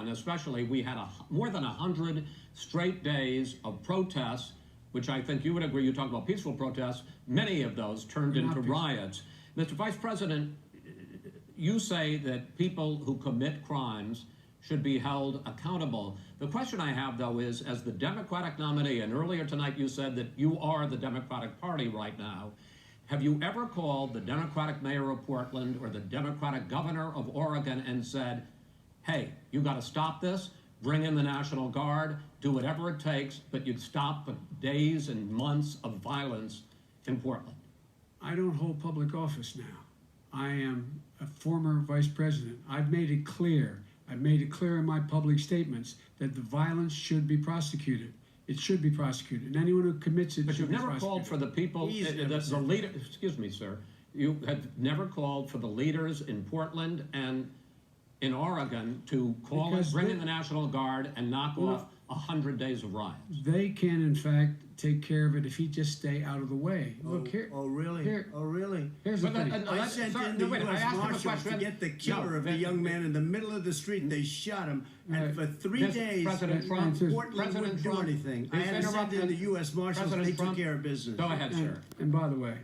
And especially, we had more than 100 straight days of protests, which I think you would agree, you talk about peaceful protests, many of those turned into riots. Mr. Vice President, you say that people who commit crimes should be held accountable. The question I have, though, is, as the Democratic nominee, and earlier tonight you said that you are the Democratic Party right now, have you ever called the Democratic mayor of Portland or the Democratic governor of Oregon and said, hey, you got to stop this, bring in the National Guard, do whatever it takes, but you'd stop the days and months of violence in Portland? I don't hold public office now. I am a former vice president. I've made it clear in my public statements that the violence should be prosecuted. It should be prosecuted, and anyone who commits it should be prosecuted. But you've never called for the people, the leader. Excuse me, sir. You have never called for the leaders in Portland and in Oregon to bring in the National Guard and knock off 100 days of riots. They can, in fact, take care of it if he just stay out of the way. Look here. Oh, really? Here, oh, really? Here's the thing. I sent in the U.S. Marshals to get the killer of the young man in the middle of the street, and they shot him. And for 3 days, President Trump Portland wouldn't do anything. I had to send in the U.S. Marshals, and they took care of business. Go ahead, sir. And by the way,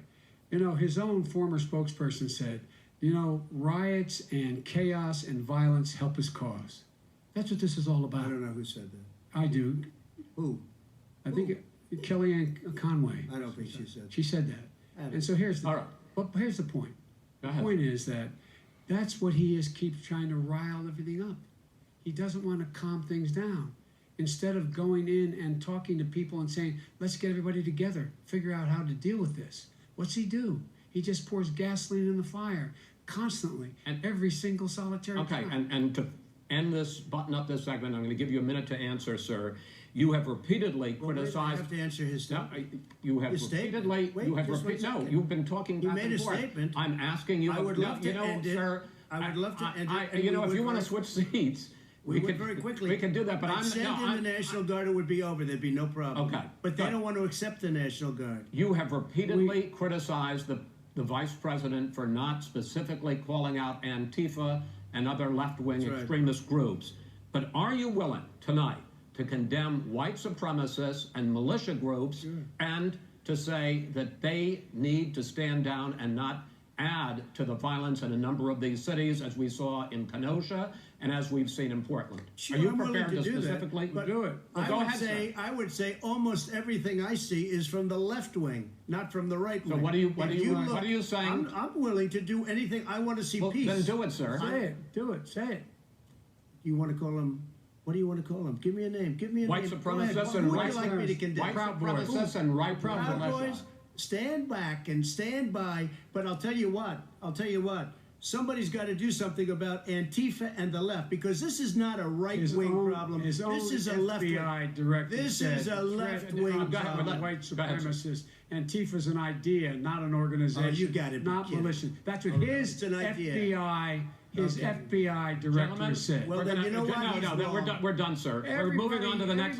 you know, his own former spokesperson said, you know, riots and chaos and violence help his cause. That's what this is all about. I don't know who said that. I do. Who? I think Kellyanne Conway. I don't think she said that. She said that. And so here's the, here's the point. The point is that that's what he is, keeps trying to rile everything up. He doesn't want to calm things down. Instead of going in and talking to people and saying, let's get everybody together, figure out how to deal with this. What's he do? He just pours gasoline in the fire constantly and every single solitary time. And to end this, button up this segment, I'm going to give you a minute to answer, sir. You have repeatedly criticized. I have to answer his statement. No, you have repeatedly. Wait, you've been talking back and forth. You made a statement. I'm asking you. I would love to end it. Sir, I would love to end it. You know, if you want to switch seats, we could very quickly. We can do that, but I'd send in the National Guard, it would be over. There'd be no problem. Okay. But they don't want to accept the National Guard. You have repeatedly criticized the vice president for not specifically calling out Antifa and other left-wing extremist groups. But are you willing tonight to condemn white supremacists and militia groups and to say that they need to stand down and not add to the violence in a number of these cities, as we saw in Kenosha and as we've seen in Portland? Sure, are you I'm prepared to specifically do it? Well, go ahead, sir. I would say almost everything I see is from the left wing, not from the right wing. So what are you saying? I'm willing to do anything. I want to see peace. Then do it, sir. Say it. Do it. Say it. You want to call him? What do you want to call him? Give me a name. Give me a white name. Supremacists and white supremacists and right Proud Boys. Stand back and stand by. But I'll tell you what. Somebody's got to do something about Antifa and the left, because this is not a right-wing problem. This is a left-wing. This is a left-wing problem. White supremacists. Antifa's an idea, not an organization. Oh, you got it. Not militia. That's what his FBI. His FBI director said. Well, then you know what? No, we're done, sir. We're moving on to the next.